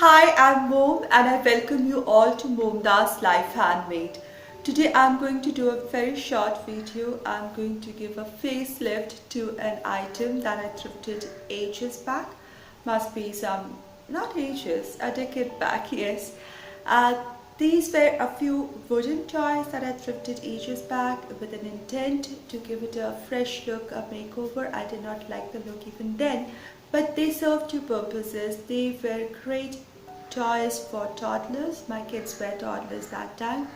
Hi, I'm Mom and I welcome you all to MomDas Life Handmade. Today I'm going to do a very short video. I'm going to give a facelift to an item that I thrifted ages back. Must be not ages, a decade back, yes. These were a few wooden toys that I thrifted ages back with an intent to give it a fresh look, a makeover. I did not like the look even then, but they served two purposes. They were great toys for toddlers. My kids were toddlers that time,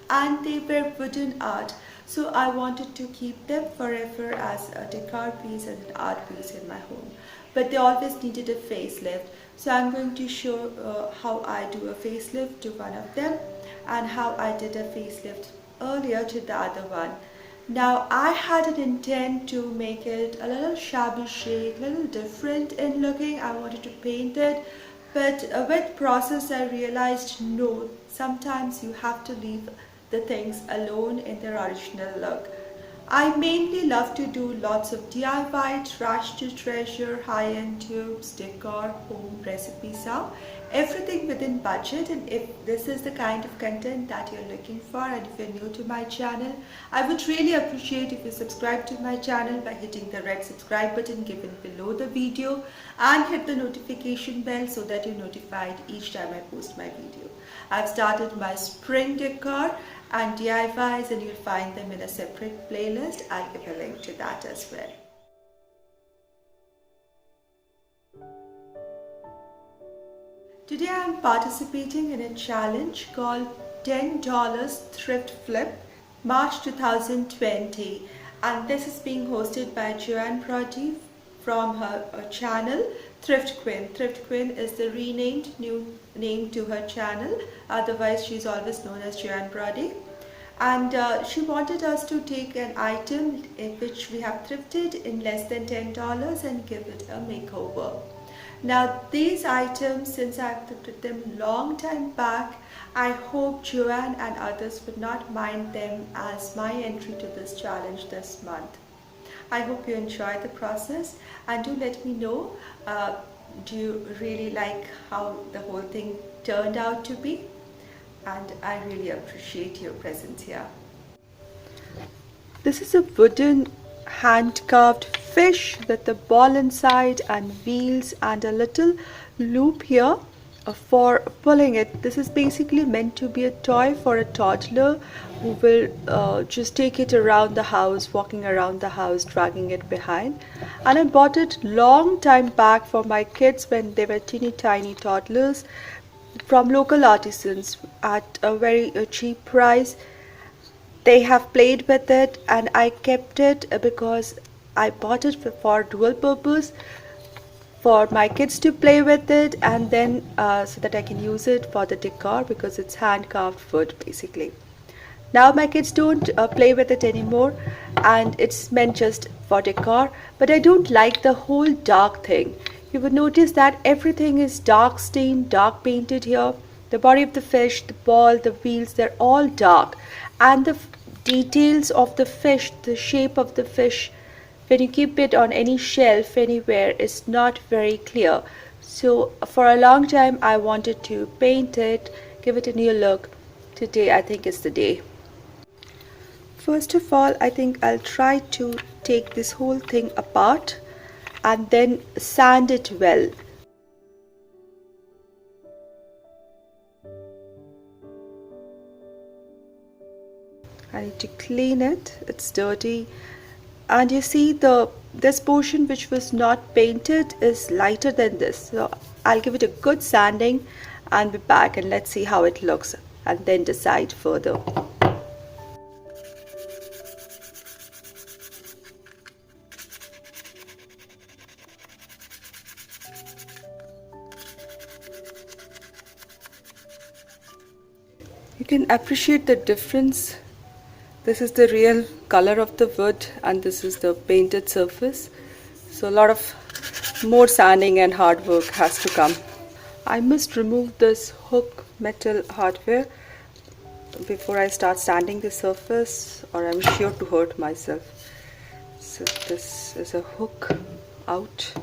and they were wooden art. So I wanted to keep them forever as a decor piece and an art piece in my home. But they always needed a facelift. So I'm going to show how I do a facelift to one of them and how I did a facelift earlier to the other one. Now I had an intent to make it a little shabby chic, a little different in looking. I wanted to paint it, but with process I realized no, sometimes you have to leave the things alone in their original look. I mainly love to do lots of DIY, trash to treasure, high-end tubes, decor, home recipes out. Everything within budget, and if this is the kind of content that you're looking for and if you're new to my channel, I would really appreciate if you subscribe to my channel by hitting the red subscribe button given below the video and hit the notification bell so that you're notified each time I post my video. I've started my spring decor and DIYs and you'll find them in a separate playlist. I'll give a link to that as well. Today I'm participating in a challenge called $10 Thrift Flip March 2020, and this is being hosted by Joan Brodie from her channel Thrift Queen. Thrift Queen is the renamed new name to her channel, otherwise she's always known as Joan Brodie. And she wanted us to take an item which we have thrifted in less than $10 and give it a makeover. Now these items, since I've thrifted them long time back, I hope Joanne and others would not mind them as my entry to this challenge this month. I hope you enjoy the process and do let me know, do you really like how the whole thing turned out to be? And I really appreciate your presence here. This is a wooden hand-carved fish with a ball inside and wheels and a little loop here for pulling it. This is basically meant to be a toy for a toddler who will just take it around the house, walking around the house, dragging it behind. And I bought it long time back for my kids when they were teeny tiny toddlers from local artisans at a very cheap price. They have played with it and I kept it because I bought it for dual purpose, for my kids to play with it and then so that I can use it for the decor because it's hand carved wood basically. Now my kids don't play with it anymore and it's meant just for decor, but I don't like the whole dark thing. You would notice that everything is dark stained, dark painted here. The body of the fish, the ball, the wheels, they're all dark. And the details of the fish, the shape of the fish, when you keep it on any shelf anywhere, is not very clear. So for a long time I wanted to paint it, give it a new look. Today I think is the day. First of all, I think I'll try to take this whole thing apart and then sand it well. I need to clean it, it's dirty. And you see this portion which was not painted is lighter than this. So I'll give it a good sanding and be back and let's see how it looks and then decide further. You can appreciate the difference. This is the real color of the wood and this is the painted surface. So a lot of more sanding and hard work has to come. I must remove this hook metal hardware before I start sanding the surface or I'm sure to hurt myself. So this is a hook out.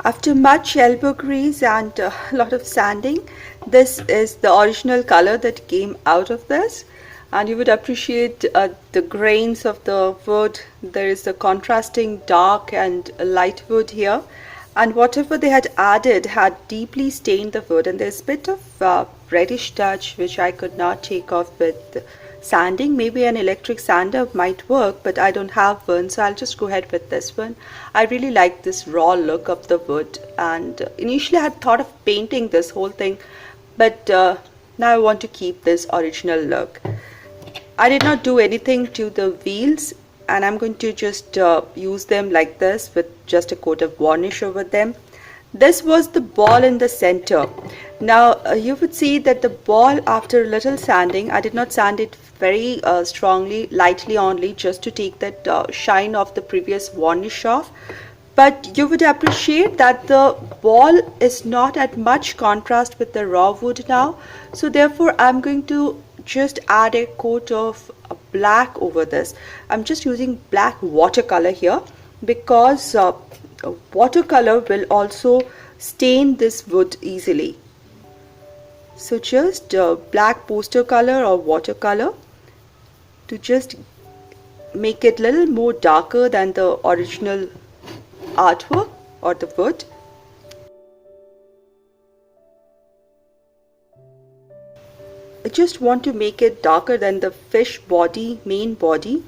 After much elbow grease and a lot of sanding, this is the original color that came out of this. And you would appreciate the grains of the wood. There is a contrasting dark and light wood here. And whatever they had added had deeply stained the wood. And there's a bit of reddish touch which I could not take off with sanding. Maybe an electric sander might work, but I don't have one, so I'll just go ahead with this one. I really like this raw look of the wood, and initially I had thought of painting this whole thing, but now I want to keep this original look. I did not do anything to the wheels, and I'm going to just use them like this with just a coat of varnish over them. This was the ball in the center. Now you would see that the ball, after a little sanding, I did not sand it very strongly, lightly only, just to take that shine of the previous varnish off. But you would appreciate that the ball is not at much contrast with the raw wood now. So therefore I'm going to just add a coat of black over this. I'm just using black watercolor here because watercolor will also stain this wood easily. So just black poster color or watercolor to just make it a little more darker than the original artwork or the wood. I just want to make it darker than the fish body, main body,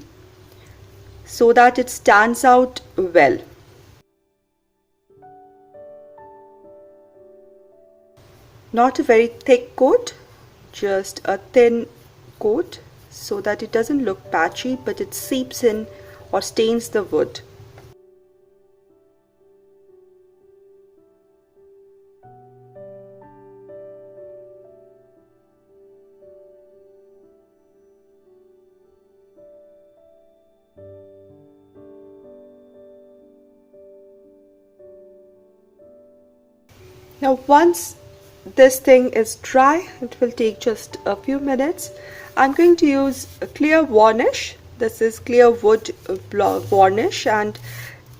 so that it stands out well. Not a very thick coat, just a thin coat so that it doesn't look patchy, but it seeps in or stains the wood. Now once this thing is dry, it will take just a few minutes. I'm going to use a clear varnish. This is clear wood varnish and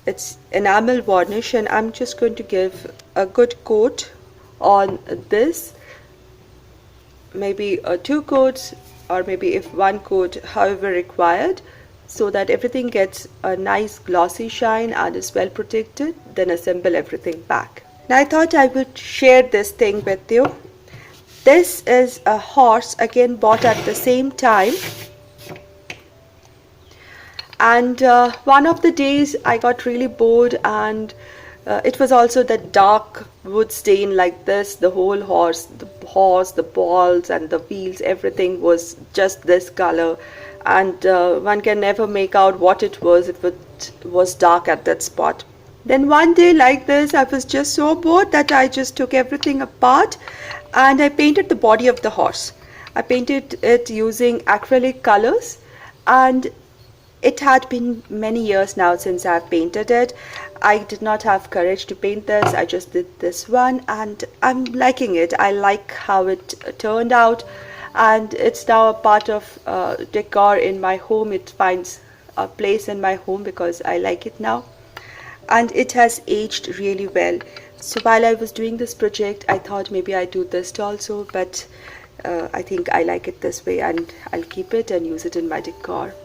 it's enamel varnish, and I'm just going to give a good coat on this, maybe 2 coats or maybe if 1 coat, however required, so that everything gets a nice glossy shine and is well protected. Then assemble everything back. Now I thought I would share this thing with you. This is a horse, again bought at the same time, and one of the days I got really bored, and it was also the dark wood stain like this. The whole horse, the balls and the wheels, everything was just this color, and one can never make out what it was if it was dark at that spot. Then one day like this, I was just so bored that I just took everything apart and I painted the body of the horse. I painted it using acrylic colors, and it had been many years now since I've painted it. I did not have courage to paint this. I just did this one and I'm liking it. I like how it turned out, and it's now a part of decor in my home. It finds a place in my home because I like it now. And it has aged really well. So while I was doing this project, I thought maybe I do this also, but I think I like it this way and I'll keep it and use it in my decor.